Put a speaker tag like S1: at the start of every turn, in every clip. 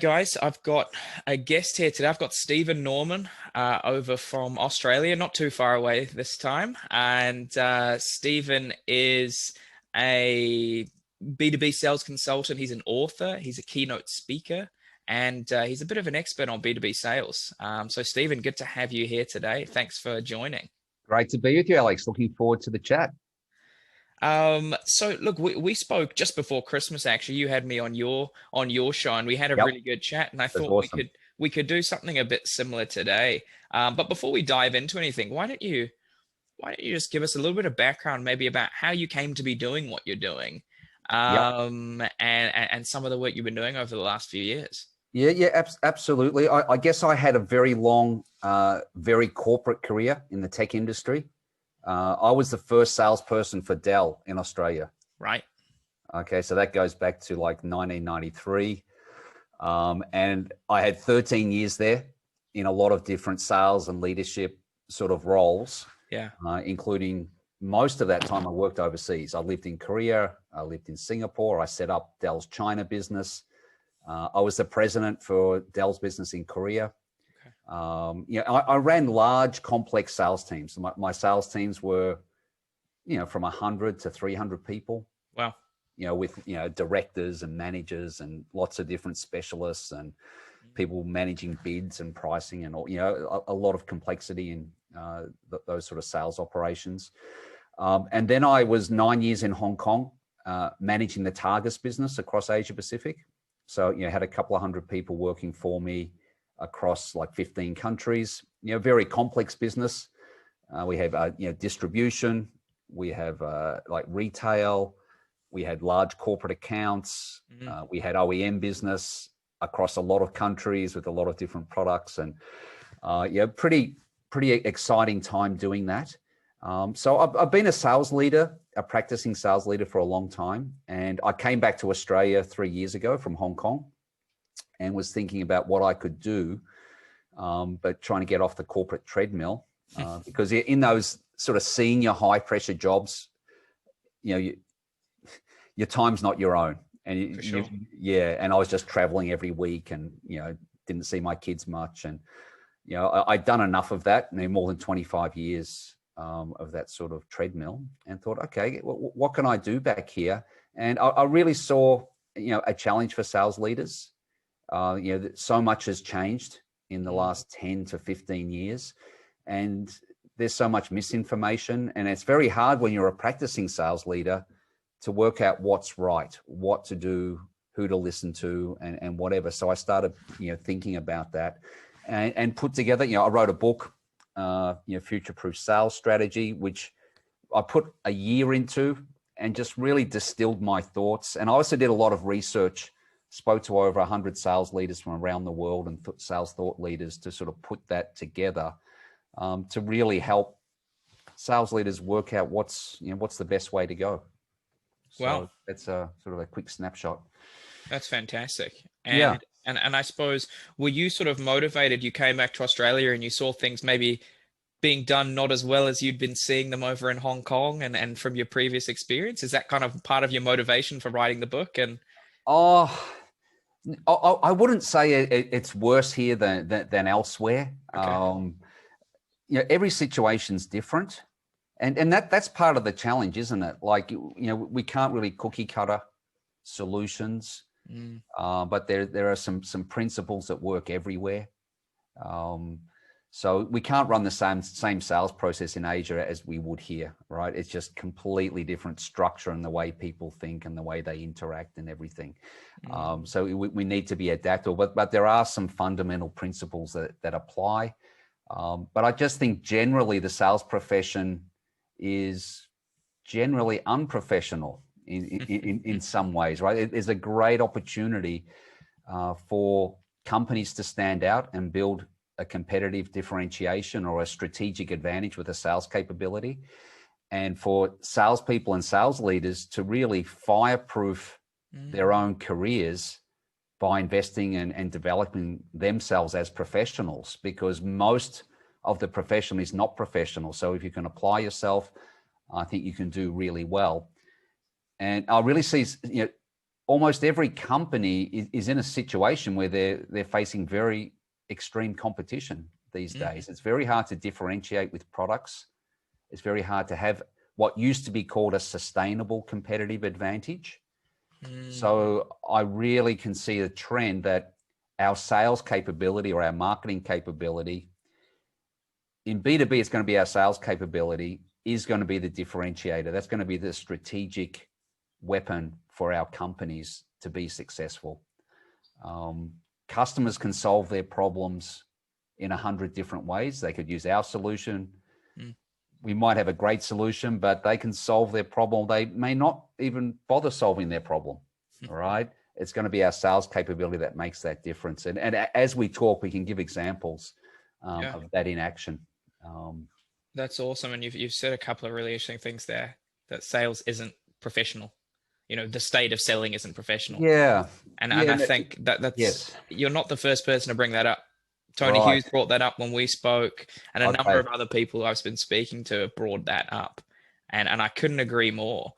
S1: Guys, I've got a guest here today. I've got Stephen Norman over from Australia, not too far away this time. And Stephen is a B2B sales consultant. He's an author, he's a keynote speaker, and he's a bit of an expert on B2B sales. So, Stephen, good to have you here today. Thanks for joining.
S2: Great to be with you, Alex. Looking forward to the chat.
S1: So look, we spoke just before Christmas. Actually, you had me on your show, and we had a
S2: Yep,
S1: really good chat. And I
S2: that's
S1: thought
S2: awesome.
S1: we could do something a bit similar today. But before we dive into anything, why don't you just give us a little bit of background, maybe about how you came to be doing what you're doing,
S2: Yep.
S1: and some of the work you've been doing over the last few years.
S2: Yeah, absolutely. I guess I had a very long, very corporate career in the tech industry. I was the first salesperson for Dell in Australia.
S1: Right.
S2: Okay, so that goes back to like 1993. And I had 13 years there in a lot of different sales and leadership sort of roles,
S1: Yeah.
S2: including most of that time I worked overseas. I lived in Korea, I lived in Singapore, I set up Dell's China business. I was the president for Dell's business in Korea.
S1: Okay.
S2: I ran large, complex sales teams. My sales teams were, from 100 to 300 people.
S1: Wow.
S2: With directors and managers and lots of different specialists and people managing bids and pricing and all. A lot of complexity in those sort of sales operations. And then I was 9 years in Hong Kong, managing the Targus business across Asia Pacific. So, had a couple of hundred people working for me across like 15 countries, very complex business. We have, distribution, we have like retail, we had large corporate accounts, we had OEM business across a lot of countries with a lot of different products, and pretty exciting time doing that. So I've been a sales leader, a practicing sales leader for a long time. And I came back to Australia 3 years ago from Hong Kong and was thinking about what I could do, but trying to get off the corporate treadmill, because in those sort of senior high pressure jobs, your time's not your own. And
S1: For sure.
S2: and I was just traveling every week and, didn't see my kids much. And, I'd done enough of that, more than 25 years of that sort of treadmill, and thought, okay, what can I do back here? And I really saw, a challenge for sales leaders. So much has changed in the last 10 to 15 years. And there's so much misinformation. And it's very hard when you're a practicing sales leader to work out what's right, what to do, who to listen to, and whatever. So I started, thinking about that and put together, I wrote a book, Future-Proof Sales Strategy, which I put a year into and just really distilled my thoughts. And I also did a lot of research, spoke to over 100 sales leaders from around the world and sales thought leaders to sort of put that together, to really help sales leaders work out what's the best way to go. So
S1: Wow.
S2: that's a sort of a quick snapshot.
S1: That's fantastic.
S2: Yeah.
S1: And I suppose, were you sort of motivated? You came back to Australia and you saw things maybe being done not as well as you'd been seeing them over in Hong Kong, and from your previous experience. Is that kind of part of your motivation for writing the book? And
S2: Oh, I wouldn't say it's worse here than elsewhere.
S1: okay.
S2: Every situation's different. And that's part of the challenge, isn't it? Like, we can't really cookie cutter solutions, but there are some principles that work everywhere. So we can't run the same sales process in Asia as we would here, right? It's just completely different structure and the way people think and the way they interact and everything. So we need to be adaptable, but there are some fundamental principles that apply. But I just think generally the sales profession is generally unprofessional in some ways, right? There's a great opportunity for companies to stand out and build a competitive differentiation or a strategic advantage with a sales capability, and for salespeople and sales leaders to really fireproof their own careers by investing and developing themselves as professionals, because most of the profession is not professional. So if you can apply yourself, I think you can do really well. And I really see, almost every company is in a situation where they're facing very extreme competition these days. It's very hard to differentiate with products. It's very hard to have what used to be called a sustainable competitive advantage. So I really can see a trend that our sales capability or our marketing capability in B2B, it's going to be our sales capability is going to be the differentiator. That's going to be the strategic weapon for our companies to be successful. Customers can solve their problems in 100 different ways. They could use our solution. We might have a great solution, but they can solve their problem. They may not even bother solving their problem. All right. It's going to be our sales capability that makes that difference. And as we talk, we can give examples of that in action.
S1: That's awesome. And you've said a couple of really interesting things there, that sales isn't professional. You know, the state of selling isn't professional.
S2: Yeah.
S1: And I think that's, you're not the first person to bring that up. Tony Hughes brought that up when we spoke, and a number of other people I've been speaking to have brought that up. And I couldn't agree more.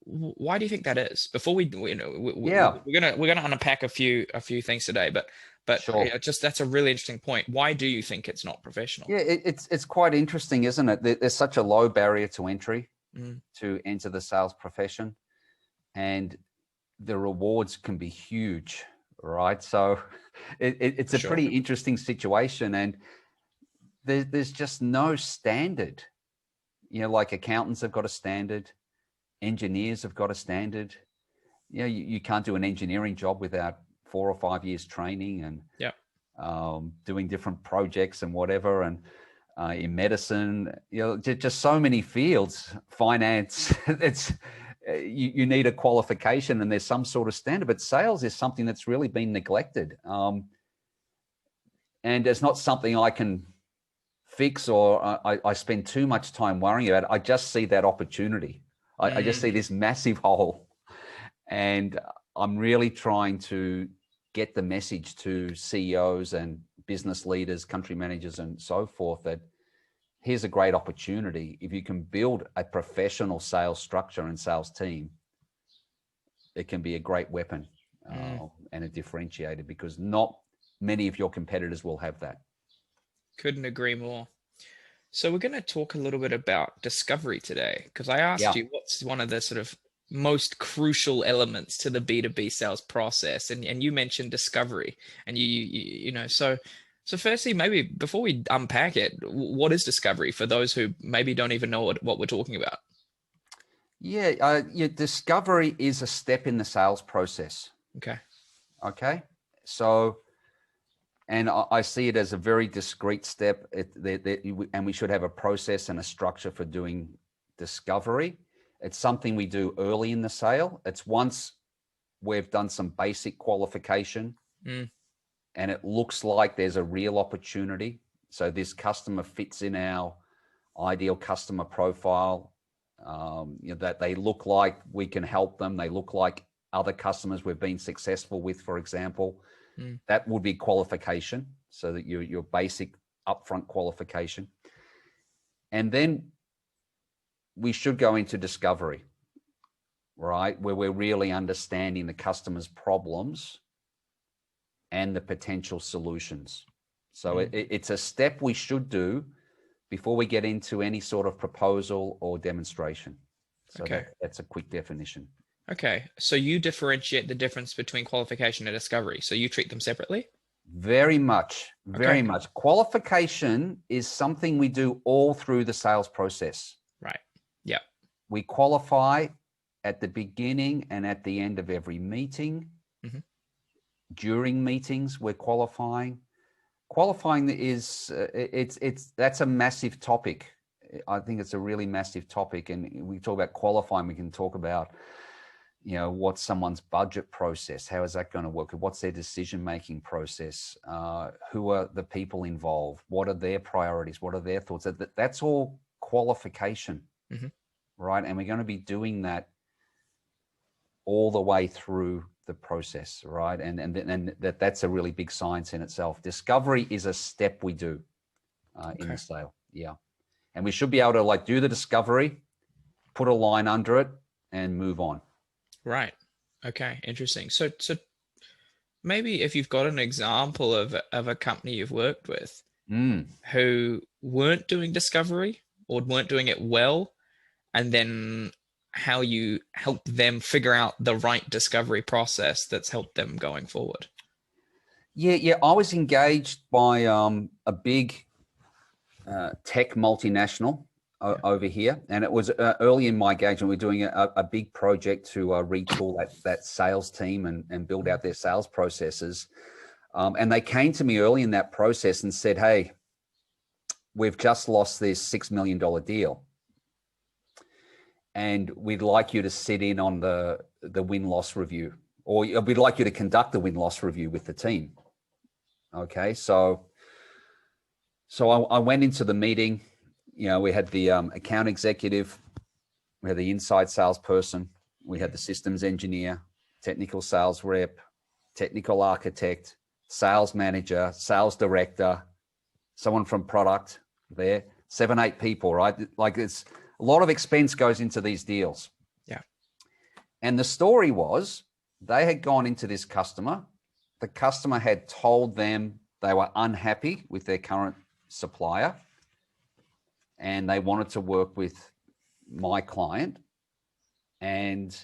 S1: Why do you think that is? Before we're gonna unpack a few things today, but
S2: sure.
S1: Just that's a really interesting point. Why do you think it's not professional?
S2: Yeah, it's quite interesting, isn't it? There's such a low barrier to entry to enter the sales profession, and the rewards can be huge, right? So it's a pretty interesting situation, and there's just no standard. You know, like accountants have got a standard, engineers have got a standard. You know, you can't do an engineering job without 4 or 5 years training and doing different projects and whatever. And in medicine, you know, just so many fields, finance, you need a qualification and there's some sort of standard, but sales is something that's really been neglected. And it's not something I can fix or I spend too much time worrying about. I just see that opportunity. I just see this massive hole, and I'm really trying to get the message to CEOs and business leaders, country managers, and so forth, that here's a great opportunity. If you can build a professional sales structure and sales team, it can be a great weapon and a differentiator, because not many of your competitors will have that.
S1: Couldn't agree more. So we're going to talk a little bit about discovery today, because I asked you what's one of the sort of most crucial elements to the B2B sales process, and you mentioned discovery, and you know, so firstly, maybe before we unpack it, what is discovery for those who maybe don't even know what we're talking about?
S2: Yeah, discovery is a step in the sales process. Okay. So, and I see it as a very discrete step, and we should have a process and a structure for doing discovery. It's something we do early in the sale. It's once we've done some basic qualification and it looks like there's a real opportunity. So this customer fits in our ideal customer profile, you know, that they look like we can help them. They look like other customers we've been successful with, for example. That would be qualification. So that your basic upfront qualification. And then we should go into discovery, right? Where we're really understanding the customer's problems and the potential solutions. So it's a step we should do before we get into any sort of proposal or demonstration. So that's a quick definition.
S1: Okay. So you differentiate the difference between qualification and discovery. So you treat them separately?
S2: Very much, very much. Qualification is something we do all through the sales process.
S1: Right. Yeah.
S2: We qualify at the beginning and at the end of every meeting. During meetings, we're qualifying. Qualifying is that's a massive topic. I think it's a really massive topic, and we talk about qualifying. We can talk about, you know, what's someone's budget process? How is that going to work? What's their decision-making process? Who are the people involved? What are their priorities? What are their thoughts? That's all qualification, right? And we're going to be doing that all the way through the process, right? And that's a really big science in itself. Discovery is a step we do in the sale. Yeah. And we should be able to do the discovery, put a line under it, and move on.
S1: Right. Okay, interesting. So maybe if you've got an example of a company you've worked with
S2: Mm.
S1: who weren't doing discovery or weren't doing it well, and then how you help them figure out the right discovery process that's helped them going forward.
S2: Yeah. I was engaged by a big tech multinational
S1: Yeah.
S2: over here, and it was early in my engagement. We're doing a big project to retool that sales team and build out their sales processes. And they came to me early in that process and said, "Hey, we've just lost this $6 million deal, and we'd like you to sit in on the win-loss review, or we'd like you to conduct the win-loss review with the team." Okay, so I went into the meeting. We had the account executive, we had the inside salesperson, we had the systems engineer, technical sales rep, technical architect, sales manager, sales director, someone from product there, 7, 8 people, right? Like, it's a lot of expense goes into these deals.
S1: Yeah.
S2: And the story was, they had gone into this customer. The customer had told them they were unhappy with their current supplier and they wanted to work with my client. And,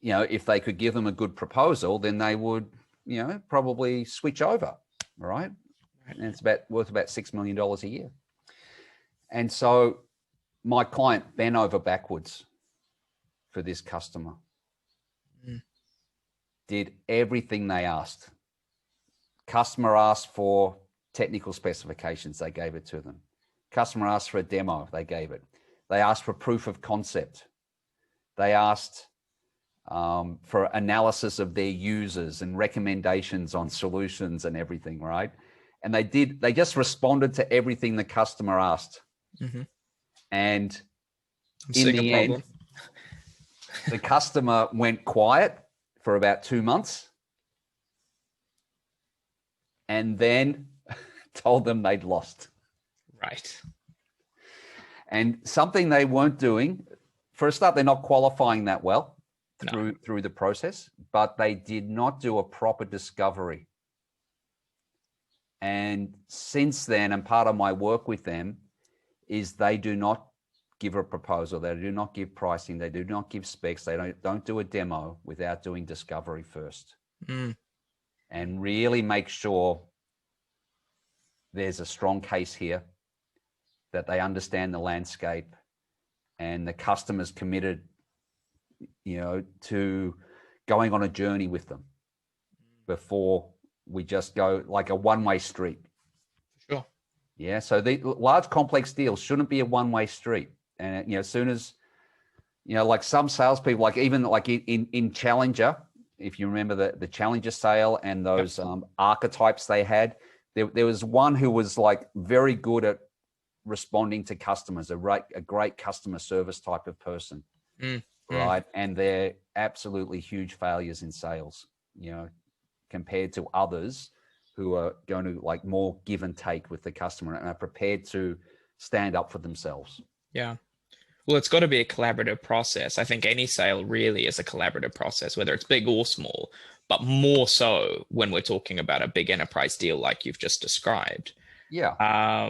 S2: if they could give them a good proposal, then they would, probably switch over, right? And it's worth about $6 million a year. And so my client bent over backwards for this customer, did everything they asked. Customer asked for technical specifications, they gave it to them. Customer asked for a demo, they gave it. They asked for proof of concept. They asked for analysis of their users and recommendations on solutions and everything, right? And they just responded to everything the customer asked.
S1: Mm-hmm.
S2: And
S1: I'm
S2: in
S1: seeing
S2: the
S1: a problem.
S2: end, the customer went quiet for about 2 months and then told them they'd lost.
S1: Right.
S2: And something they weren't doing, for a start, they're not qualifying that well through the process, but they did not do a proper discovery. And since then, and part of my work with them is they do not give a proposal, they do not give pricing, they do not give specs, they don't do a demo without doing discovery first. And really make sure there's a strong case here, that they understand the landscape and the customer's committed, to going on a journey with them before we just go like a one-way street.
S1: Sure.
S2: Yeah. So the large complex deals shouldn't be a one-way street. And, as soon as, like some salespeople, like even like in Challenger, if you remember the Challenger sale and those archetypes they had, there was one who was like very good at responding to customers, a great customer service type of person, right? And they're absolutely huge failures in sales, compared to others who are going to like more give and take with the customer and are prepared to stand up for themselves.
S1: Yeah. Well, it's got to be a collaborative process. I think any sale really is a collaborative process, whether it's big or small, but more so when we're talking about a big enterprise deal like you've just described.
S2: Yeah.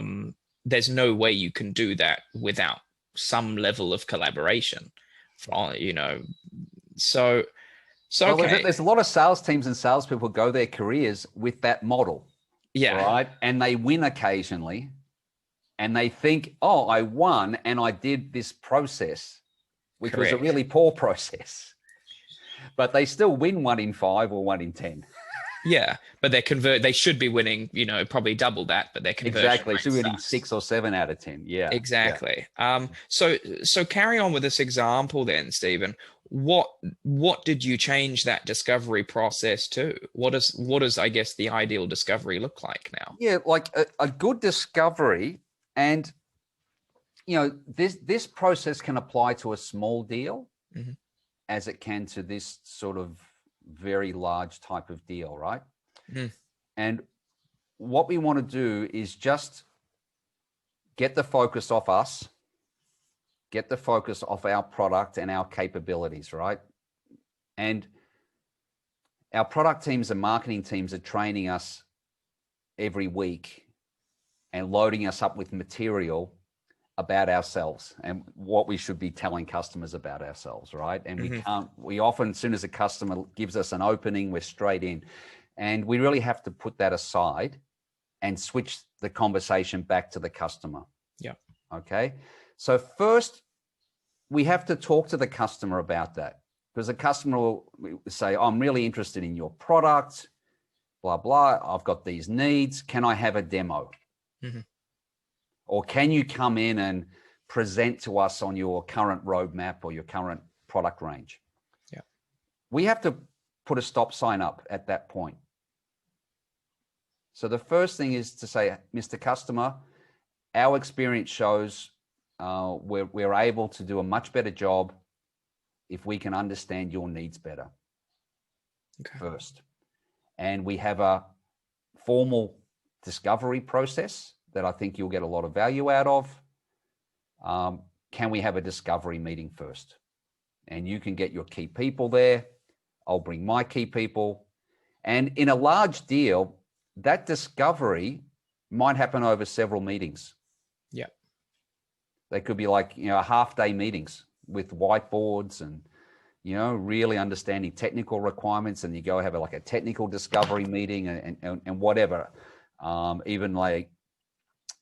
S1: There's no way you can do that without some level of collaboration. So
S2: Well,
S1: okay.
S2: there's a lot of sales teams and salespeople go their careers with that model.
S1: Yeah.
S2: Right. And they win occasionally. And they think, oh, I won and I did this process, which was a really poor process. But they still win 1 in 5 or 1 in 10.
S1: Yeah, but they should be winning, probably double that, but their conversion
S2: Exactly.
S1: rate
S2: Should be winning
S1: sucks.
S2: 6 or 7 out of 10. Yeah.
S1: Exactly. So carry on with this example then, Stephen. What did you change that discovery process to? What does I guess the ideal discovery look like now?
S2: Yeah, like a good discovery. And, this process can apply to a small deal as it can to this sort of very large type of deal, right? And what we want to do is just get the focus off us, get the focus off our product and our capabilities, right? And our product teams and marketing teams are training us every week and loading us up with material about ourselves and what we should be telling customers about ourselves, right? And we often, as soon as a customer gives us an opening, we're straight in. And we really have to put that aside and switch the conversation back to the customer.
S1: Yeah.
S2: Okay. So first, we have to talk to the customer about that, because the customer will say, oh, I'm really interested in your product, blah, blah. I've got these needs. Can I have a demo? Or can you come in and present to us on your current roadmap or your current product range?
S1: Yeah.
S2: We have to put a stop sign up at that point. So the first thing is to say, Mr. Customer, our experience shows we're able to do a much better job if we can understand your needs better first. And we have a formal discovery process that I think you'll get a lot of value out of. Can we have a discovery meeting first? And you can get your key people there. I'll bring my key people. And in a large deal, that discovery might happen over several meetings.
S1: Yeah.
S2: They could be like, half-day meetings with whiteboards and, really understanding technical requirements. And you go have a technical discovery meeting and whatever, even like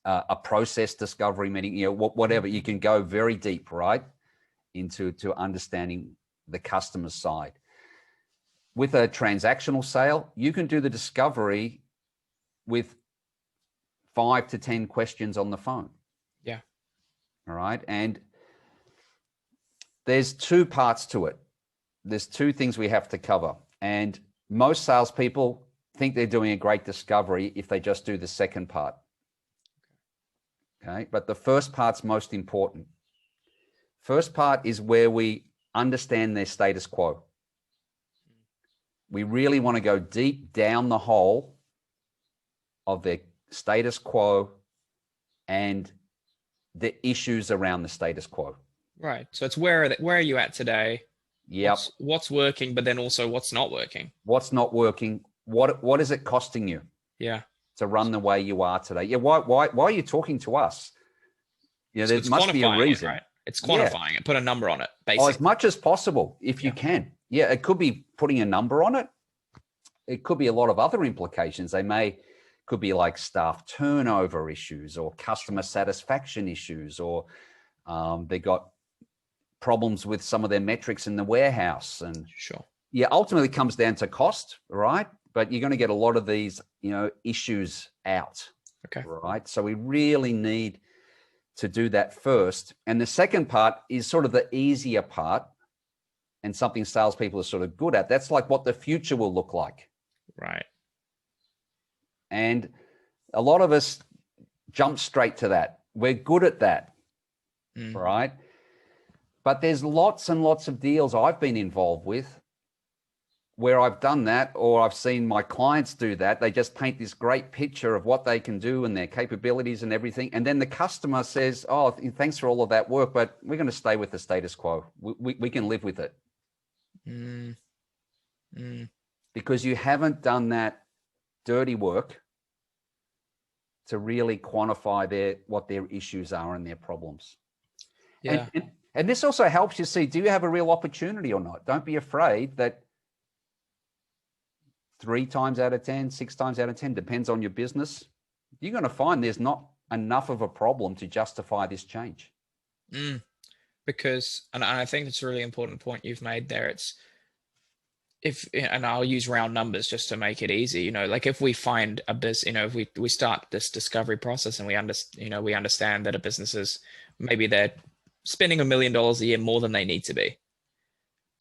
S2: a process discovery meeting, whatever. You can go very deep, right, into understanding the customer side. With a transactional sale, you can do the discovery with 5 to 10 questions on the phone.
S1: Yeah.
S2: All right. And there's 2 parts to it. There's 2 things we have to cover. And most salespeople think they're doing a great discovery if they just do the second part. Okay. But the first part's most important. First part is where we understand their status quo. We really want to go deep down the hole of their status quo and the issues around the status quo.
S1: Right. So it's where are you at today?
S2: Yep.
S1: What's working, but then also what's not working.
S2: What's not working? What is it costing you?
S1: Yeah.
S2: To run the way you are today. Yeah. Why are you talking to us? There must be a reason.
S1: Right? It's quantifying it. Put a number on it, basically.
S2: As much as possible, if you can. Yeah. It could be putting a number on it. It could be a lot of other implications. Could be like staff turnover issues or customer satisfaction issues, or they got problems with some of their metrics in the warehouse. And ultimately it comes down to cost, right? But you're going to get a lot of these, issues out.
S1: Okay.
S2: Right. So we really need to do that first. And the second part is sort of the easier part and something salespeople are sort of good at. That's like what the future will look like.
S1: Right.
S2: And a lot of us jump straight to that. We're good at that. Right. But there's lots and lots of deals I've been involved with where I've done that, or I've seen my clients do that. They just paint this great picture of what they can do and their capabilities and everything. And then the customer says, oh, thanks for all of that work, but we're going to stay with the status quo. We can live with it. Because you haven't done that dirty work to really quantify what their issues are and their problems.
S1: Yeah.
S2: And this also helps you see, do you have a real opportunity or not? Don't be afraid that 3 times out of 10, 6 times out of 10, depends on your business. You're going to find there's not enough of a problem to justify this change.
S1: Because, and I think it's a really important point you've made there. And I'll use round numbers just to make it easy, like if we find a business, if we start this discovery process and we understand that a business is, maybe they're spending $1 million a year more than they need to be.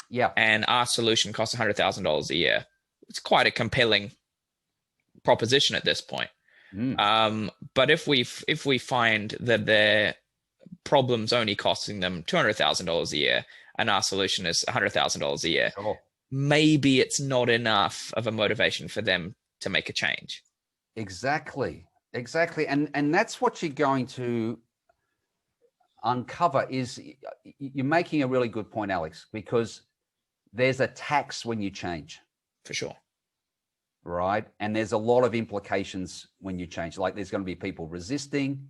S2: Yeah.
S1: And our solution costs $100,000 a year. It's quite a compelling proposition at this point. But if we find that their problem's only costing them $200,000 a year and our solution is $100,000 a year, maybe it's not enough of a motivation for them to make a change.
S2: Exactly. And that's what you're going to uncover. Is you're making a really good point, Alex, because there's a tax when you change.
S1: For sure.
S2: right? And there's a lot of implications when you change. Like there's going to be people resisting.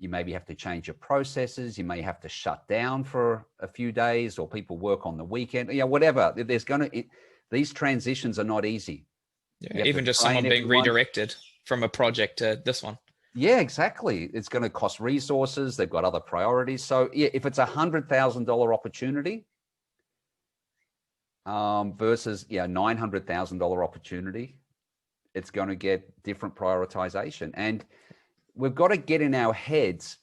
S2: You maybe have to change your processes. You may have to shut down for a few days, or people work on the weekend. Whatever. There's going to these transitions are not easy.
S1: Yeah, even just someone being redirected from a project to this one.
S2: Yeah, exactly. It's going to cost resources. They've got other priorities. So yeah, if it's $100,000 opportunity versus $900,000 opportunity, it's going to get different prioritization. And we've got to get in our heads,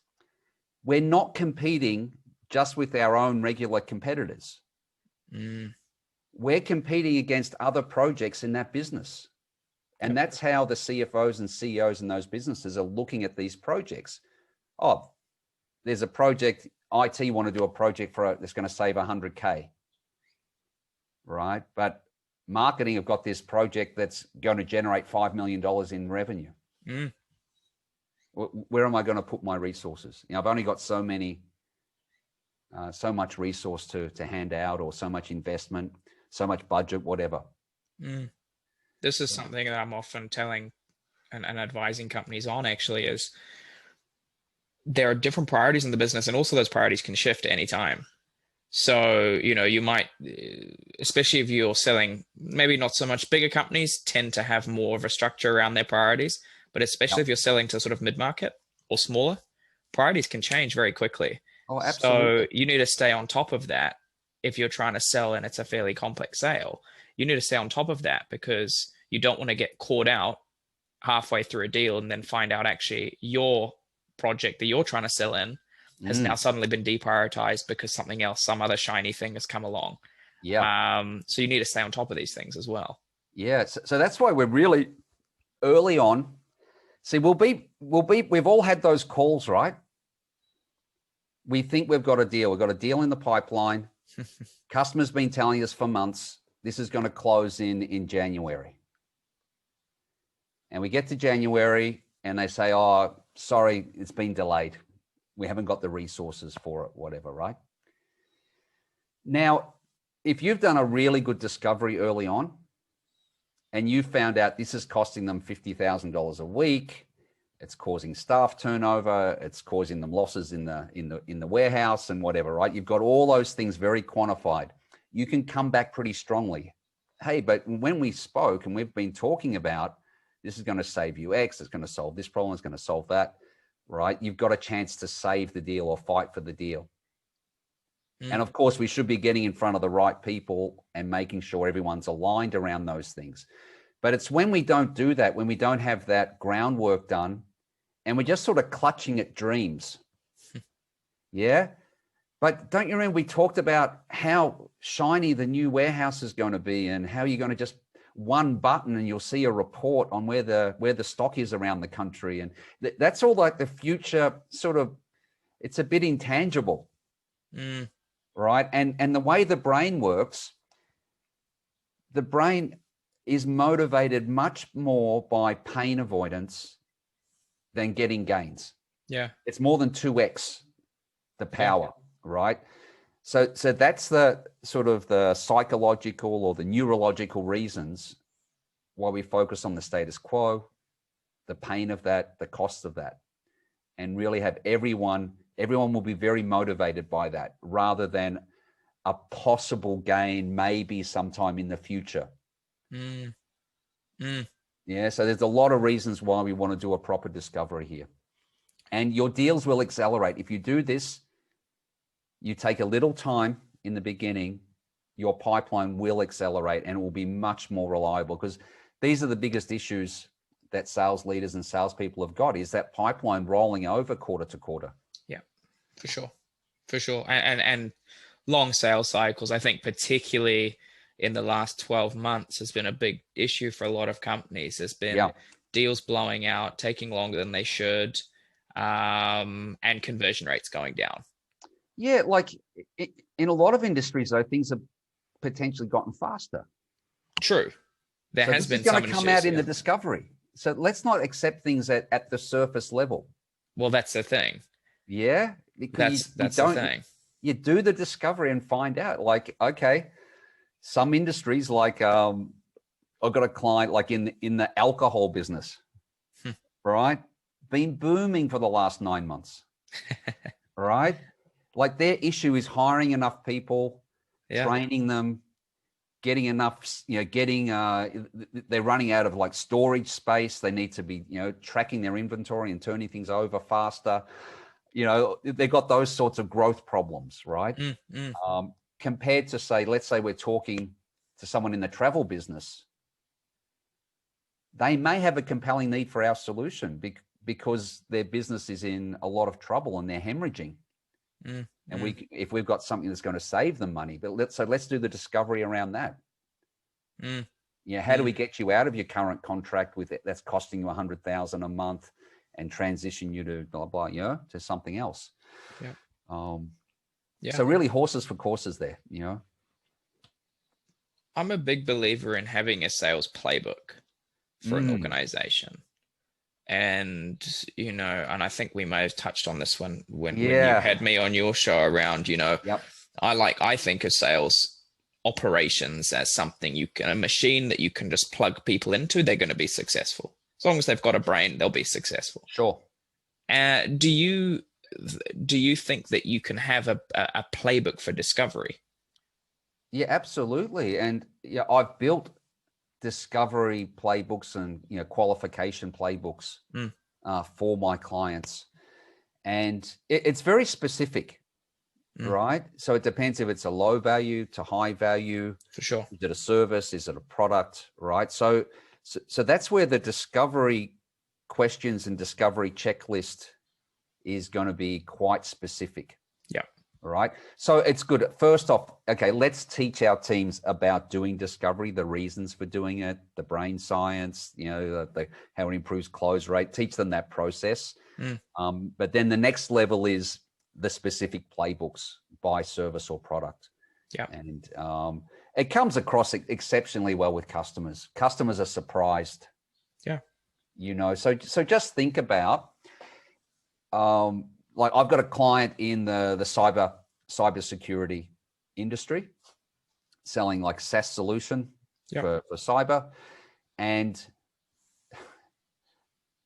S2: we're not competing just with our own regular competitors. We're competing against other projects in that business. And that's how the CFOs and CEOs in those businesses are looking at these projects. Oh, there's a project, IT want to do a project that's going to save 100K, right? But marketing have got this project that's going to generate $5 million in revenue. Where am I going to put my resources? I've only got so much resource to hand out, or so much investment, so much budget, whatever.
S1: This is something that I'm often telling and advising companies on, actually, is there are different priorities in the business, and also those priorities can shift at any time. So, you might, especially if you're selling, maybe not so much bigger companies tend to have more of a structure around their priorities, but especially if you're selling to sort of mid-market or smaller, priorities can change very quickly.
S2: Oh, absolutely.
S1: So you need to stay on top of that. If you're trying to sell and it's a fairly complex sale, you need to stay on top of that, because you don't want to get caught out halfway through a deal and then find out actually your project that you're trying to sell in has now suddenly been deprioritized because something else, some other shiny thing has come along. So you need to stay on top of these things as well.
S2: Yeah. So that's why we're really early on. See, we've all had those calls, right? We think we've got a deal. We've got a deal in the pipeline. Customers been telling us for months, this is going to close in January. And we get to January and they say, oh, sorry, it's been delayed. We haven't got the resources for it, whatever, right? Now, if you've done a really good discovery early on and you found out this is costing them $50,000 a week, it's causing staff turnover, it's causing them losses in the warehouse and whatever, right? You've got all those things very quantified. You can come back pretty strongly. Hey, but when we spoke and we've been talking about this is going to save you X, it's going to solve this problem, it's going to solve that, right? You've got a chance to save the deal or fight for the deal. And of course, we should be getting in front of the right people and making sure everyone's aligned around those things. But it's when we don't do that, when we don't have that groundwork done, and we're just sort of clutching at dreams. Yeah. But don't you remember we talked about how shiny the new warehouse is going to be, and how you're going to just one button and you'll see a report on where the stock is around the country. And that's all like the future sort of, it's a bit intangible. Right. And the way the brain works, the brain is motivated much more by pain avoidance than getting gains.
S1: Yeah.
S2: It's more than 2x the power, right? So that's the sort of the psychological or the neurological reasons why we focus on the status quo, the pain of that, the cost of that, and really have everyone will be very motivated by that, rather than a possible gain maybe sometime in the future. Yeah, so there's a lot of reasons why we want to do a proper discovery here. And your deals will accelerate. If you do this, you take a little time in the beginning, your pipeline will accelerate and it will be much more reliable, because these are the biggest issues that sales leaders and salespeople have got, is that pipeline rolling over quarter to quarter.
S1: Yeah, for sure. And long sales cycles, I think particularly in the last 12 months has been a big issue for a lot of companies. There's been deals blowing out, taking longer than they should, and conversion rates going down.
S2: Yeah, like in a lot of industries, though, things have potentially gotten faster.
S1: True. There has been some issues. This is going to come out
S2: in the discovery. So let's not accept things at the surface level.
S1: Well, that's the thing.
S2: Yeah.
S1: Because that's the thing.
S2: You do the discovery and find out, like, okay, some industries like I've got a client like in the alcohol business, right? Been booming for the last 9 months, right? Like their issue is hiring enough people, training them, getting enough, they're running out of like storage space. They need to be, tracking their inventory and turning things over faster. They've got those sorts of growth problems, right? Compared to say, let's say we're talking to someone in the travel business, they may have a compelling need for our solution because their business is in a lot of trouble and they're hemorrhaging. And if we've got something that's going to save them money, but let's do the discovery around that. How do we get you out of your current contract with it that's costing you $100,000 a month and transition you to blah blah, to something else? So really, horses for courses there.
S1: I'm a big believer in having a sales playbook for an organization. And, and I think we may have touched on this when you had me on your show around, I think of sales operations as something a machine that you can just plug people into. They're going to be successful. As long as they've got a brain, they'll be successful.
S2: Sure.
S1: Do you think that you can have a playbook for discovery?
S2: Yeah, absolutely. And I've built discovery playbooks and qualification playbooks for my clients, and it's very specific, right? So it depends if it's a low value to high value.
S1: For sure.
S2: Is it a service? Is it a product? Right. So that's where the discovery questions and discovery checklist is going to be quite specific.
S1: Yeah.
S2: Right. So it's good. First off, okay, let's teach our teams about doing discovery, the reasons for doing it, the brain science, how it improves close rate, teach them that process. But then the next level is the specific playbooks by service or product.
S1: Yeah.
S2: And it comes across exceptionally well with customers. Customers are surprised.
S1: Yeah.
S2: So just think about, like I've got a client in the cybersecurity industry selling like SaaS solution for cyber, and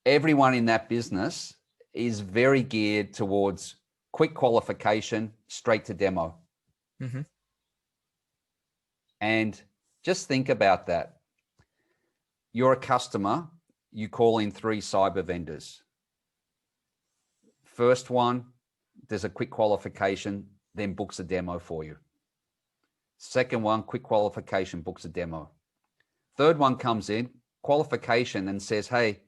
S2: everyone in that business is very geared towards quick qualification, straight to demo. And just think about that. You're a customer, you call in 3 cyber vendors. First one, there's a quick qualification, then books a demo for you. Second one, quick qualification, books a demo. Third one comes in, qualification, and says, hey,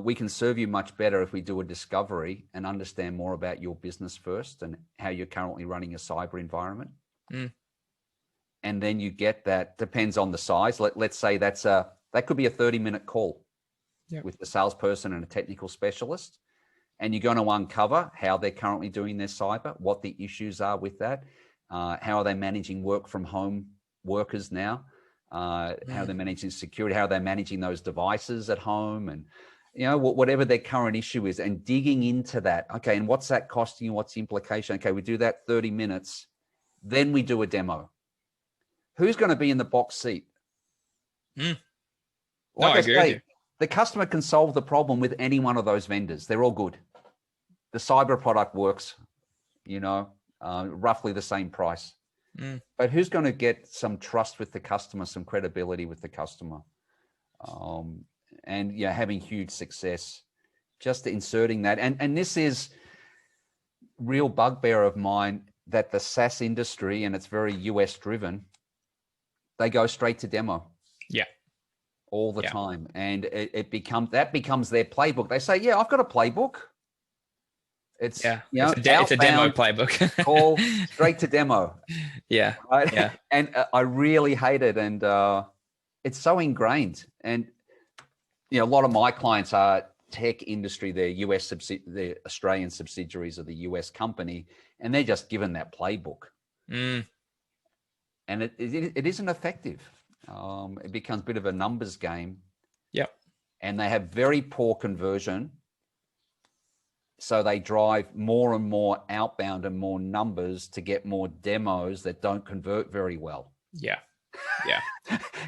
S2: we can serve you much better if we do a discovery and understand more about your business first and how you're currently running a cyber environment. And then you get that, depends on the size. Let's say that could be a 30-minute call with the salesperson and a technical specialist. And you're going to uncover how they're currently doing their cyber, what the issues are with that, how are they managing work from home workers now, how they're managing security, how they're managing those devices at home, and whatever their current issue is, and digging into that. Okay, and what's that costing you? What's the implication? Okay, we do that 30 minutes, then we do a demo. Who's going to be in the box seat?
S1: Like I agree with you.
S2: The customer can solve the problem with any one of those vendors. They're all good. The cyber product works, roughly the same price. But who's going to get some trust with the customer, some credibility with the customer, and having huge success, just inserting that. And this is real bugbear of mine, that the SaaS industry, and it's very US driven, they go straight to demo. Yeah. All the time. And it becomes their playbook. They say, I've got a playbook. It's
S1: it's a demo playbook.
S2: Call straight to demo.
S1: Yeah.
S2: Right.
S1: Yeah.
S2: And I really hate it. And it's so ingrained. And a lot of my clients are tech industry, they're the Australian subsidiaries of the US company, and they're just given that playbook. And it isn't effective. It becomes a bit of a numbers game.
S1: Yep.
S2: And they have very poor conversion. So they drive more and more outbound and more numbers to get more demos that don't convert very well.
S1: Yeah. Yeah.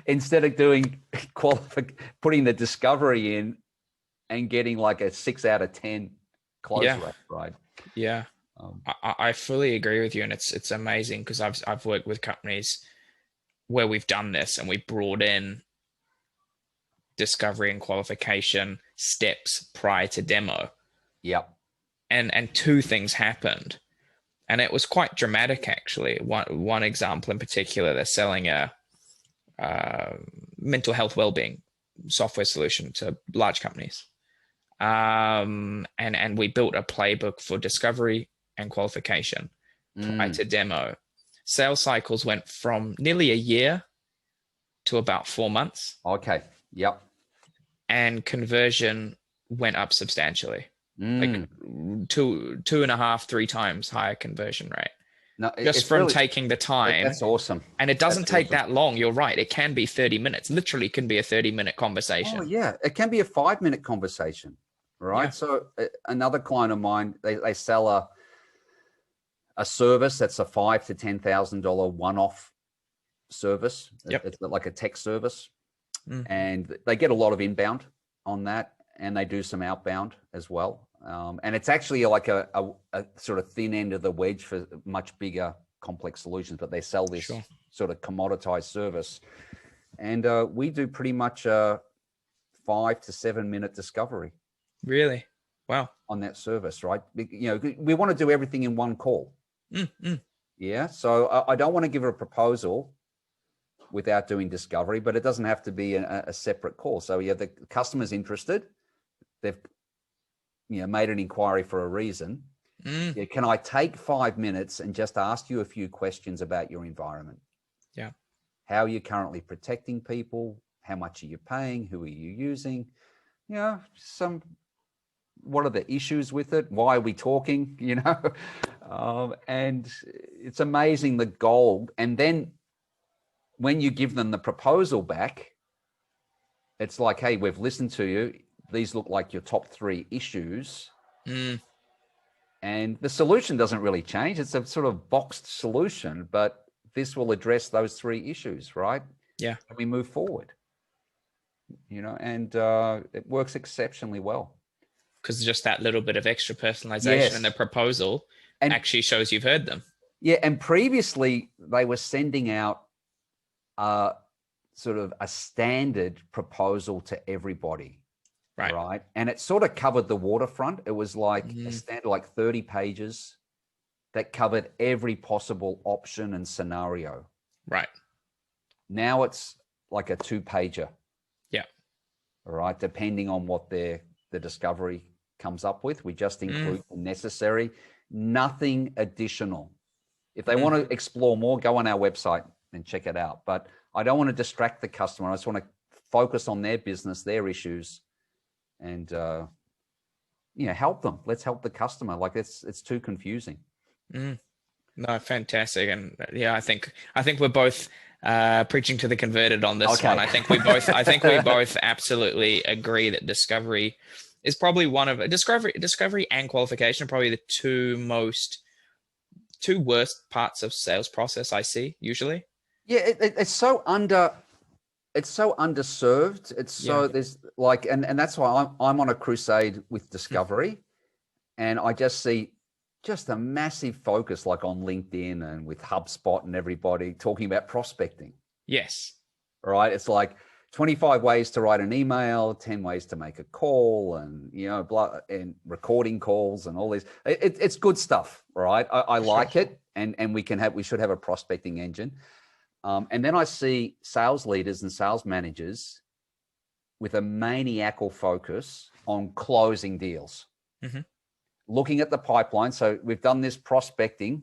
S2: Instead of doing putting the discovery in and getting like a 6 out of 10 close
S1: Yeah.
S2: rate, right?
S1: Yeah. I fully agree with you, and it's amazing because I've worked with companies where we've done this and we brought in discovery and qualification steps prior to demo,
S2: Yep.
S1: and two things happened, and it was quite dramatic actually. One example in particular, they're selling a mental health wellbeing software solution to large companies, and we built a playbook for discovery and qualification prior to demo. Sales cycles went from nearly a year to about 4 months,
S2: Okay. Yep.
S1: and conversion went up substantially, like
S2: Mm.
S1: two and a half, three times higher conversion rate,
S2: No,
S1: just
S2: it's
S1: from
S2: really,
S1: taking the time.
S2: that's awesome.
S1: And it doesn't
S2: That's
S1: take
S2: awesome.
S1: that long. You're right. It can be 30 minutes. Literally can be a 30-minute
S2: Oh
S1: conversation.
S2: yeah, it can be a 5-minute conversation,
S1: Yeah.
S2: right? So another client of mine, they sell a service that's a $5,000 to $10,000 one-off service.
S1: Yep.
S2: It's like a tech service,
S1: Mm.
S2: and they get a lot of inbound on that, and they do some outbound as well. And it's actually like a sort of thin end of the wedge for much bigger complex solutions, but they sell this
S1: Sure.
S2: sort of commoditized service. And we do pretty much a 5 to 7 minute discovery
S1: Really? Wow.
S2: on that service, right? You know, we want to do everything in one call.
S1: Mm.
S2: Yeah. So I don't want to give a proposal without doing discovery, but it doesn't have to be a separate call. So yeah, the customer's interested. They've made an inquiry for a reason.
S1: Mm.
S2: Yeah, can I take 5 minutes and just ask you a few questions about your environment?
S1: Yeah.
S2: How are you currently protecting people? How much are you paying? Who are you using? You know, what are the issues with it? Why are we talking? And it's amazing the goal. And then when you give them the proposal back, it's like, hey, we've listened to you. These look like your top 3 issues.
S1: Mm.
S2: And the solution doesn't really change. It's a sort of boxed solution, but this will address those 3 issues, right?
S1: Yeah.
S2: And we move forward, and it works exceptionally well.
S1: Because just that little bit of extra personalization in the
S2: Yes.
S1: proposal
S2: And
S1: actually shows you've heard them.
S2: yeah, and previously they were sending out sort of a standard proposal to everybody. Right. And it sort of covered the waterfront. It was like a standard, like 30 pages that covered every possible option and scenario.
S1: Right.
S2: Now it's like a 2-pager.
S1: Yeah.
S2: All right. Depending on what the discovery comes up with, we just include the necessary, nothing additional. If they want to explore more, go on our website and check it out. But I don't want to distract the customer. I just want to focus on their business, their issues, and help them. Let's help the customer. Like it's too confusing.
S1: No, fantastic. And yeah, I think we're both preaching to the converted on this one. I think we both absolutely agree that discovery is probably one of discovery and qualification are probably the two worst parts of sales process I see usually.
S2: Yeah, it's so underserved. It's so there's like, and that's why I'm on a crusade with discovery, and I just see just a massive focus like on LinkedIn and with HubSpot and everybody talking about prospecting.
S1: Yes.
S2: Right. It's like 25 ways to write an email, 10 ways to make a call, and blah, and recording calls and all these. It's good stuff, right? I like it, and we should have a prospecting engine. And then I see sales leaders and sales managers with a maniacal focus on closing deals, looking at the pipeline. So we've done this prospecting.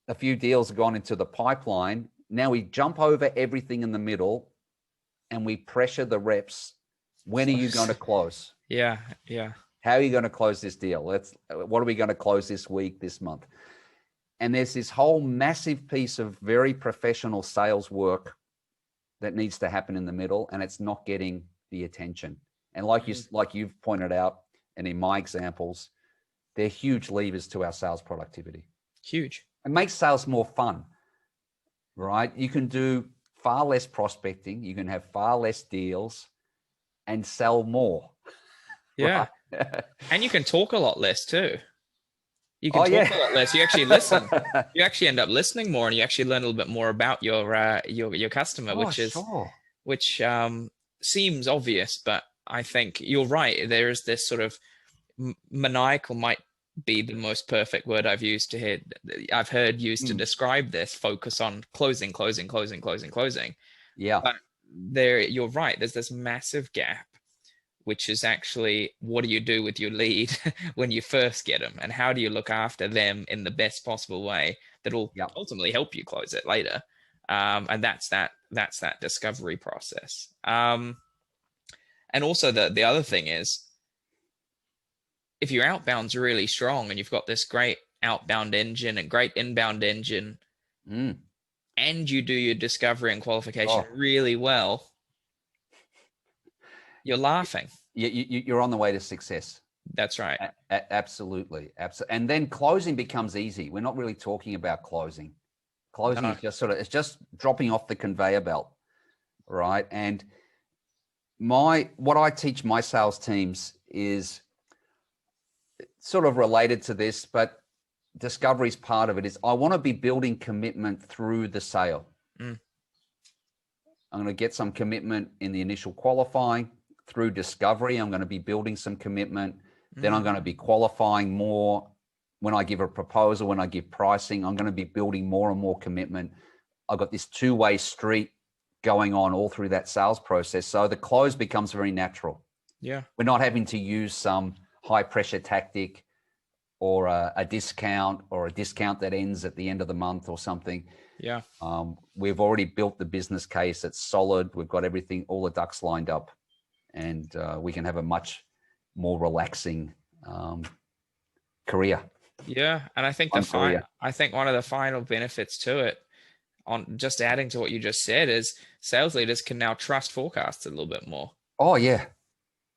S2: A few deals have gone into the pipeline. Now we jump over everything in the middle and we pressure the reps. When are you going to close?
S1: Yeah.
S2: How are you going to close this deal? What are we going to close this week, this month? And there's this whole massive piece of very professional sales work that needs to happen in the middle, and it's not getting the attention. And like you've pointed out, and in my examples, they're huge levers to our sales productivity.
S1: Huge.
S2: It makes sales more fun, right? You can do far less prospecting. You can have far less deals and sell more.
S1: Yeah.
S2: Right?
S1: And you can talk a lot less too. You can
S2: Oh,
S1: talk
S2: yeah.
S1: a lot less. You actually listen. You actually end up listening more, and you actually learn a little bit more about your customer,
S2: Oh, sure.
S1: which seems obvious, but I think you're right. There is this sort of maniacal might be the most perfect word I've heard used to describe this. Focus on closing, closing, closing, closing, closing.
S2: Yeah.
S1: But you're right. There's this massive gap, which is actually what do you do with your lead when you first get them, and how do you look after them in the best possible way that will
S2: Yep.
S1: ultimately help you close it later. And that's that discovery process. And also the other thing is, if your outbound's really strong and you've got this great outbound engine and great inbound engine, and you do your discovery and qualification really well, you're laughing.
S2: You're on the way to success.
S1: That's right.
S2: Absolutely. And then closing becomes easy. We're not really talking about closing. Closing is just it's just dropping off the conveyor belt, right? And what I teach my sales teams is sort of related to this, but discovery is part of it. Is I want to be building commitment through the sale. I'm going to get some commitment in the initial qualifying. Through discovery, I'm going to be building some commitment. Then I'm going to be qualifying more. When I give a proposal, when I give pricing, I'm going to be building more and more commitment. I've got this two-way street going on all through that sales process. So the close becomes very natural.
S1: Yeah.
S2: We're not having to use some high pressure tactic or a discount that ends at the end of the month or something.
S1: Yeah.
S2: We've already built the business case. It's solid. We've got everything, all the ducks lined up, and we can have a much more relaxing career.
S1: Yeah. And I think I think one of the final benefits to it, on just adding to what you just said, is sales leaders can now trust forecasts a little bit more.
S2: Oh, yeah.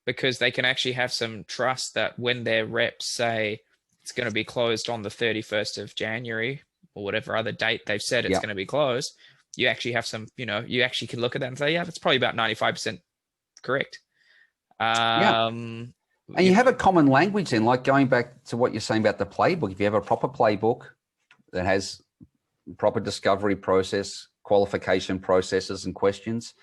S1: Because they can actually have some trust that when their reps say it's going to be closed on the 31st of January or whatever other date they've said it's going to be closed, you actually have some, you actually can look at that and say, yeah, that's probably about 95% correct.
S2: And you have a common language in, like going back to what you're saying about the playbook. If you have a proper playbook that has proper discovery process, qualification processes and questions,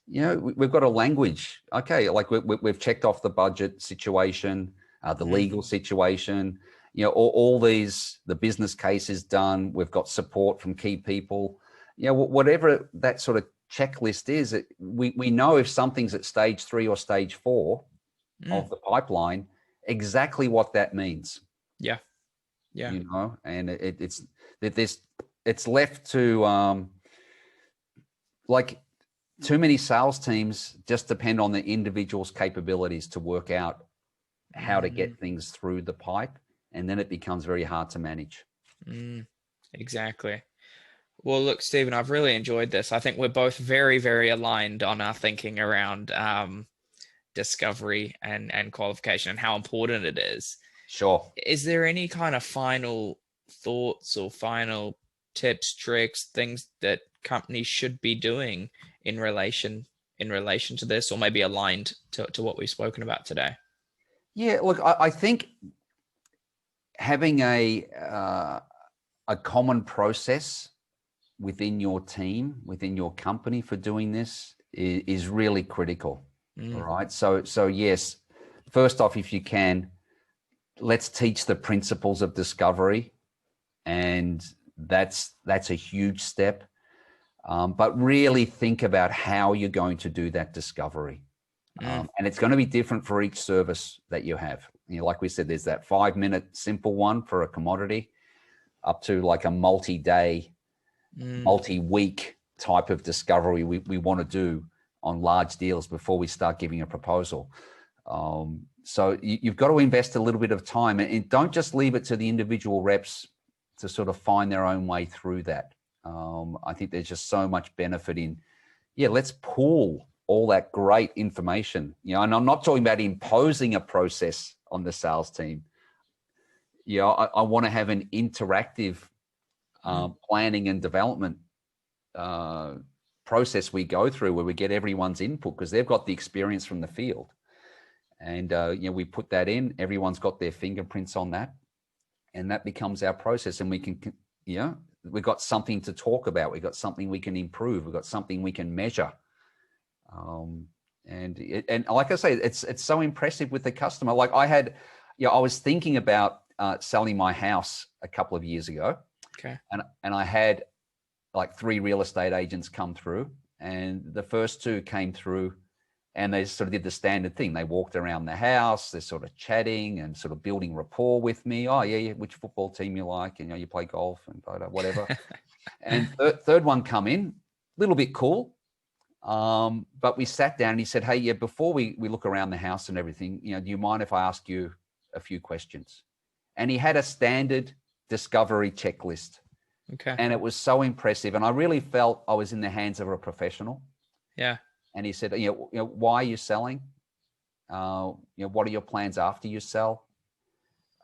S2: we've got a language. Okay, like we've checked off the budget situation, the legal situation, all these, the business case is done. We've got support from key people. Whatever that sort of checklist is, we know if something's at stage 3 or stage 4 of the pipeline, exactly what that means.
S1: Yeah.
S2: And it's left to like too many sales teams just depend on the individual's capabilities to work out how to get things through the pipe, and then it becomes very hard to manage.
S1: Exactly. Well, look, Stephen, I've really enjoyed this. I think we're both very, very aligned on our thinking around discovery and qualification and how important it is.
S2: Sure.
S1: Is there any kind of final thoughts or final tips, tricks, things that companies should be doing in relation to this, or maybe aligned to what we've spoken about today?
S2: Yeah, look, I think having a common process within your team, within your company for doing this is really critical. All right. So yes, first off, if you can, let's teach the principles of discovery, and that's a huge step. But really think about how you're going to do that discovery. And it's going to be different for each service that you have. Like we said, there's that 5-minute simple one for a commodity, up to like a multi-day, multi-week type of discovery we want to do on large deals before we start giving a proposal. So you've got to invest a little bit of time, and don't just leave it to the individual reps to sort of find their own way through that. I think there's just so much benefit in, let's pool all that great information, and I'm not talking about imposing a process on the sales team. I want to have an interactive planning and development process we go through where we get everyone's input because they've got the experience from the field. And, we put that in, everyone's got their fingerprints on that, and that becomes our process. And we can, we've got something to talk about. We've got something we can improve. We've got something we can measure. And like I say, it's so impressive with the customer. Like I was thinking about selling my house a couple of years ago.
S1: Okay.
S2: And I had like 3 real estate agents come through, and the first 2 came through and they sort of did the standard thing. They walked around the house, they're sort of chatting and sort of building rapport with me. Oh yeah, which football team you like, and you play golf and whatever. And third one come in, a little bit cool. But we sat down and he said, hey, yeah, before we look around the house and everything, do you mind if I ask you a few questions? And he had a standard discovery checklist.
S1: Okay.
S2: And it was so impressive. And I really felt I was in the hands of a professional.
S1: Yeah.
S2: And he said, why are you selling? What are your plans after you sell?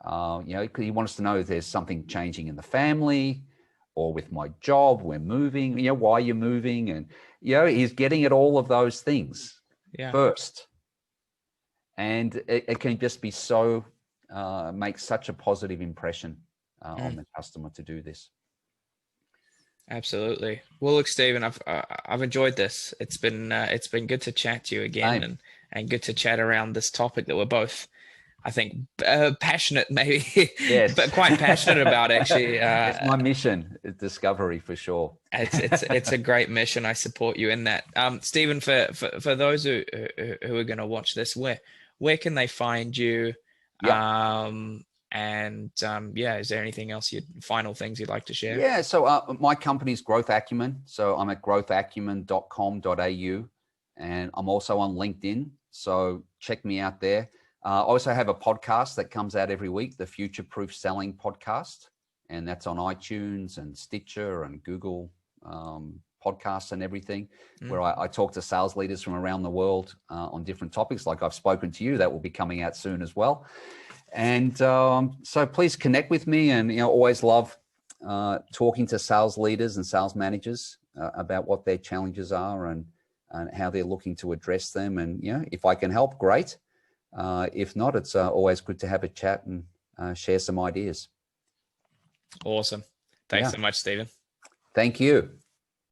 S2: He wants to know if there's something changing in the family or with my job, we're moving, why are you moving? And, he's getting at all of those things first. And it can just be so, make such a positive impression on the customer to do this.
S1: Absolutely. Well, look, Stephen, I've enjoyed this. It's been good to chat to you again, and good to chat around this topic that we're both, I think, passionate, maybe,
S2: yes,
S1: but quite passionate about, actually.
S2: It's my mission, discovery for sure.
S1: It's a great mission. I support you in that. Stephen, for those who are going to watch this, where can they find you?
S2: Yep.
S1: Is there anything else, final things you'd like to share?
S2: Yeah, so my company's Growth Acumen. So I'm at growthacumen.com.au, and I'm also on LinkedIn. So check me out there. I also have a podcast that comes out every week, the Future Proof Selling Podcast, and that's on iTunes and Stitcher and Google podcasts and everything, where I talk to sales leaders from around the world on different topics. Like I've spoken to you, that will be coming out soon as well. And so please connect with me, and always love talking to sales leaders and sales managers about what their challenges are and how they're looking to address them. And if I can help, great. If not, it's always good to have a chat and share some ideas.
S1: Awesome. Thanks so much, Stephen.
S2: Thank you.